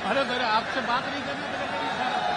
अरे मेरे आपसे बात नहीं करनी तो कहीं इशारा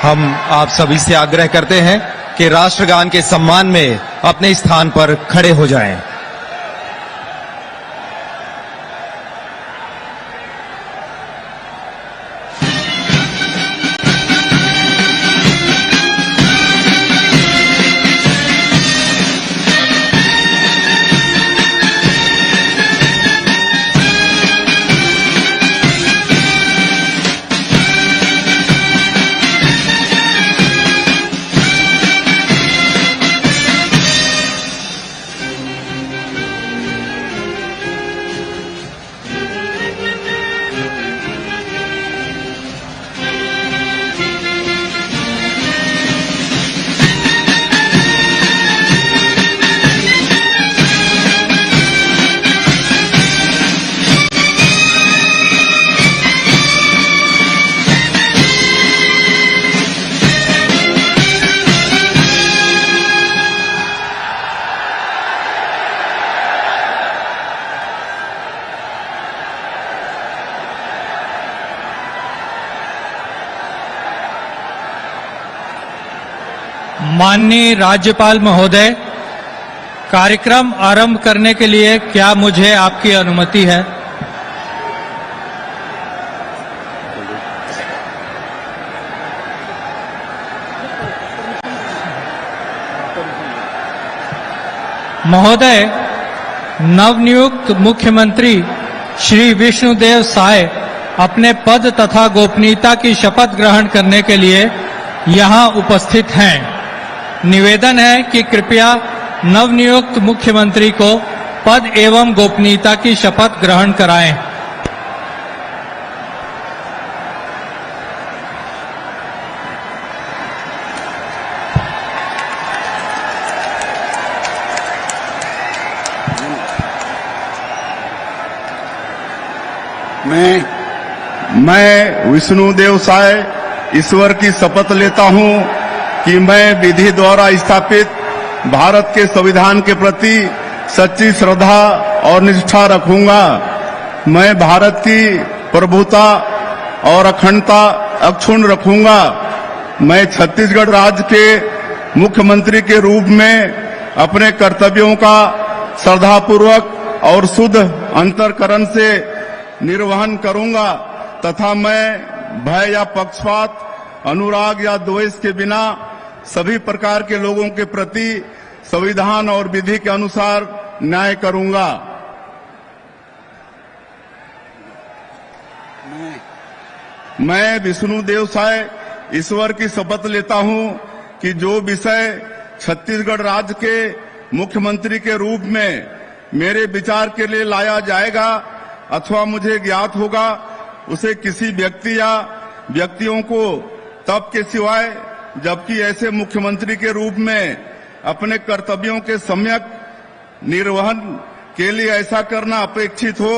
हम आप सभी से आग्रह करते हैं कि राष्ट्रगान के सम्मान में अपने स्थान पर खड़े हो जाएं। माननीय राज्यपाल महोदय, कार्यक्रम आरंभ करने के लिए क्या मुझे आपकी अनुमति है? महोदय, नवनियुक्त मुख्यमंत्री श्री विष्णुदेव साय अपने पद तथा गोपनीयता की शपथ ग्रहण करने के लिए यहां उपस्थित हैं। निवेदन है कि कृपया नवनियुक्त मुख्यमंत्री को पद एवं गोपनीयता की शपथ ग्रहण कराएं। मैं विष्णुदेव साय ईश्वर की शपथ लेता हूं कि मैं विधि द्वारा स्थापित भारत के संविधान के प्रति सच्ची श्रद्धा और निष्ठा रखूंगा। मैं भारत की प्रभुता और अखंडता अक्षुण्ण रखूंगा। मैं छत्तीसगढ़ राज्य के मुख्यमंत्री के रूप में अपने कर्तव्यों का श्रद्धापूर्वक और शुद्ध अंतःकरण से निर्वहन करूंगा तथा मैं भय या पक्षपात, अनुराग या द्वेष के बिना सभी प्रकार के लोगों के प्रति संविधान और विधि के अनुसार न्याय करूंगा। मैं विष्णुदेव साय ईश्वर की शपथ लेता हूं कि जो विषय छत्तीसगढ़ राज्य के मुख्यमंत्री के रूप में मेरे विचार के लिए लाया जाएगा अथवा मुझे ज्ञात होगा, उसे किसी व्यक्ति या व्यक्तियों को तब के सिवाय जबकि ऐसे मुख्यमंत्री के रूप में अपने कर्तव्यों के सम्यक निर्वहन के लिए ऐसा करना अपेक्षित हो,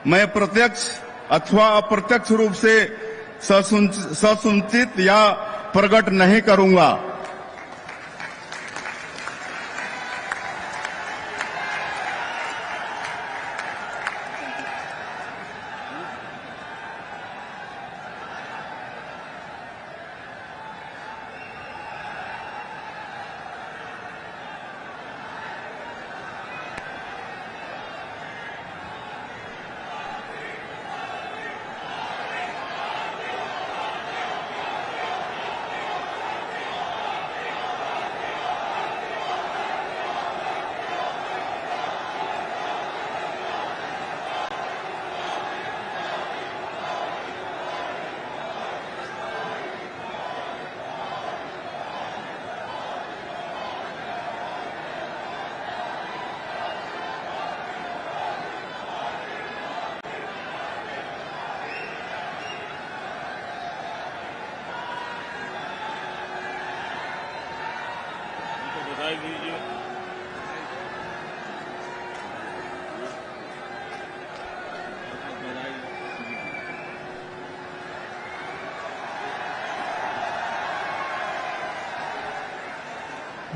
मैं प्रत्यक्ष अथवा अप्रत्यक्ष रूप से ससुनिश्चित या प्रकट नहीं करूंगा।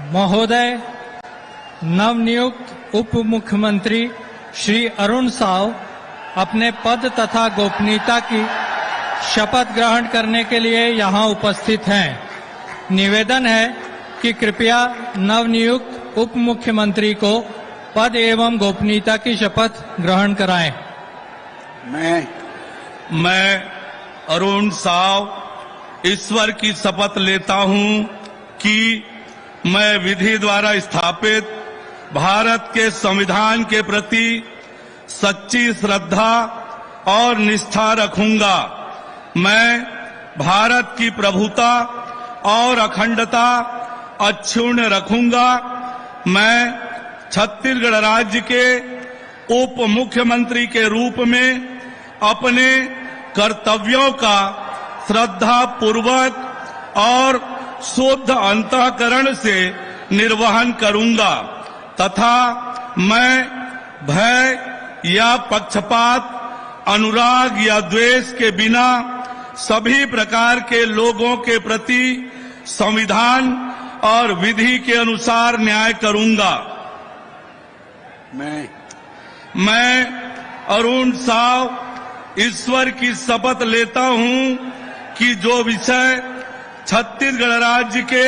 महोदय, नवनियुक्त उप मुख्यमंत्री श्री अरुण साव अपने पद तथा गोपनीयता की शपथ ग्रहण करने के लिए यहाँ उपस्थित हैं। निवेदन है कि कृपया नवनियुक्त उप मुख्यमंत्री को पद एवं गोपनीयता की शपथ ग्रहण कराएं। मैं अरुण साव ईश्वर की शपथ लेता हूं कि मैं विधि द्वारा स्थापित भारत के संविधान के प्रति सच्ची श्रद्धा और निष्ठा रखूंगा। मैं भारत की प्रभुता और अखंडता अक्षुण्ण रखूंगा। मैं छत्तीसगढ़ राज्य के उप मुख्यमंत्री के रूप में अपने कर्तव्यों का श्रद्धा पूर्वक और शुद्ध अंतःकरण से निर्वहन करूंगा तथा मैं भय या पक्षपात, अनुराग या द्वेष के बिना सभी प्रकार के लोगों के प्रति संविधान और विधि के अनुसार न्याय करूंगा। मैं अरुण साव ईश्वर की शपथ लेता हूं कि जो विषय छत्तीसगढ़ राज्य के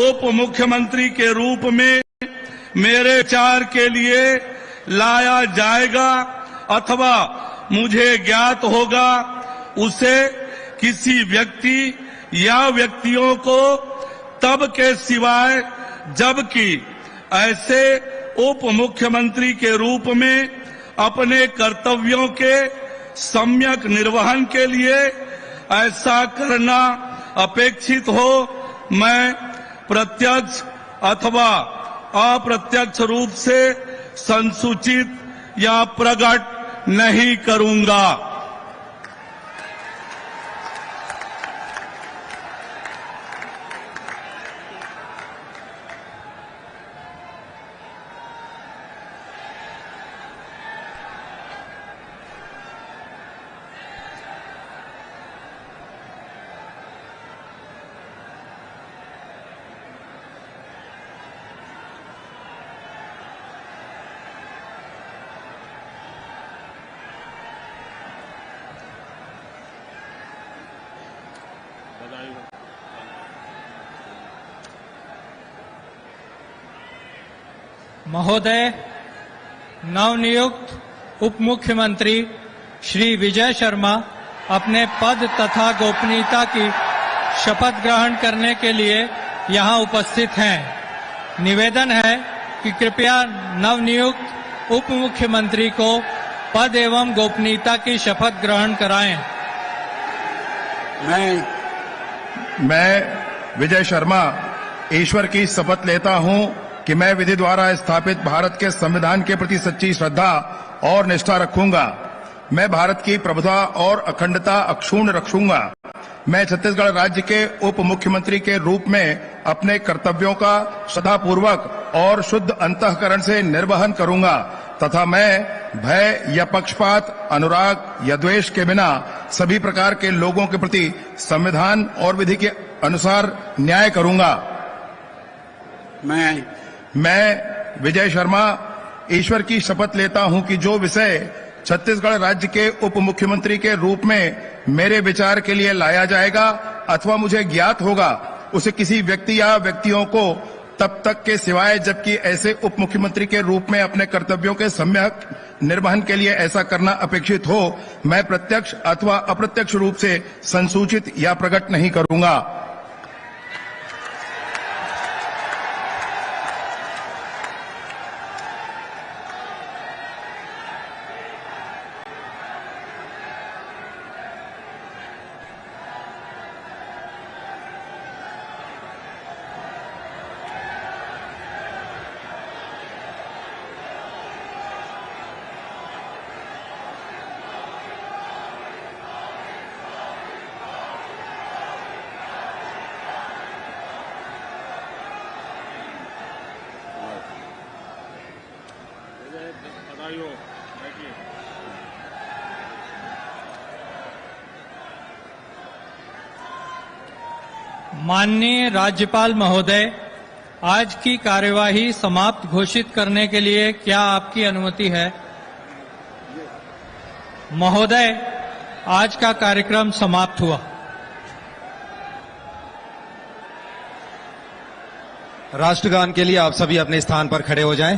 उप मुख्यमंत्री के रूप में मेरे विचार के लिए लाया जाएगा अथवा मुझे ज्ञात होगा, उसे किसी व्यक्ति या व्यक्तियों को तब के सिवाय जबकि ऐसे उप मुख्यमंत्री के रूप में अपने कर्तव्यों के सम्यक निर्वहन के लिए ऐसा करना अपेक्षित हो, मैं प्रत्यक्ष अथवा अप्रत्यक्ष रूप से संसूचित या प्रकट नहीं करूंगा। महोदय, नवनियुक्त उप मुख्यमंत्री श्री विजय शर्मा अपने पद तथा गोपनीयता की शपथ ग्रहण करने के लिए यहाँ उपस्थित हैं। निवेदन है कि कृपया नवनियुक्त उप मुख्यमंत्री को पद एवं गोपनीयता की शपथ ग्रहण कराएं। मैं विजय शर्मा ईश्वर की शपथ लेता हूं कि मैं विधि द्वारा स्थापित भारत के संविधान के प्रति सच्ची श्रद्धा और निष्ठा रखूंगा। मैं भारत की प्रभुता और अखंडता अक्षुण्ण रखूंगा। मैं छत्तीसगढ़ राज्य के उप मुख्यमंत्री के रूप में अपने कर्तव्यों का श्रद्धापूर्वक और शुद्ध अंतःकरण से निर्वहन करूंगा तथा मैं भय या पक्षपात, अनुराग या द्वेष के बिना सभी प्रकार के लोगों के प्रति संविधान और विधि के अनुसार न्याय करूंगा। मैं विजय शर्मा ईश्वर की शपथ लेता हूं कि जो विषय छत्तीसगढ़ राज्य के उप मुख्यमंत्री के रूप में मेरे विचार के लिए लाया जाएगा अथवा मुझे ज्ञात होगा, उसे किसी व्यक्ति या व्यक्तियों को तब तक के सिवाय जबकि ऐसे उप मुख्यमंत्री के रूप में अपने कर्तव्यों के सम्यक निर्वहन के लिए ऐसा करना अपेक्षित हो, मैं प्रत्यक्ष अथवा अप्रत्यक्ष रूप से संसूचित या प्रकट नहीं करूंगा। माननीय राज्यपाल महोदय, आज की कार्यवाही समाप्त घोषित करने के लिए क्या आपकी अनुमति है? महोदय, आज का कार्यक्रम समाप्त हुआ। राष्ट्रगान के लिए आप सभी अपने स्थान पर खड़े हो जाएं।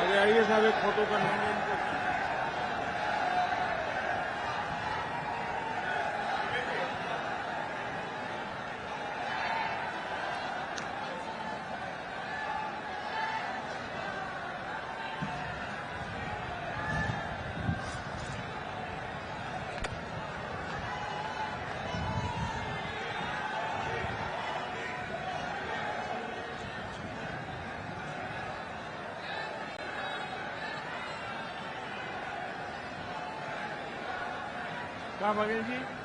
आगे आइए साहब, एक फोटो करना है इनको। कहाँ बघेल जी?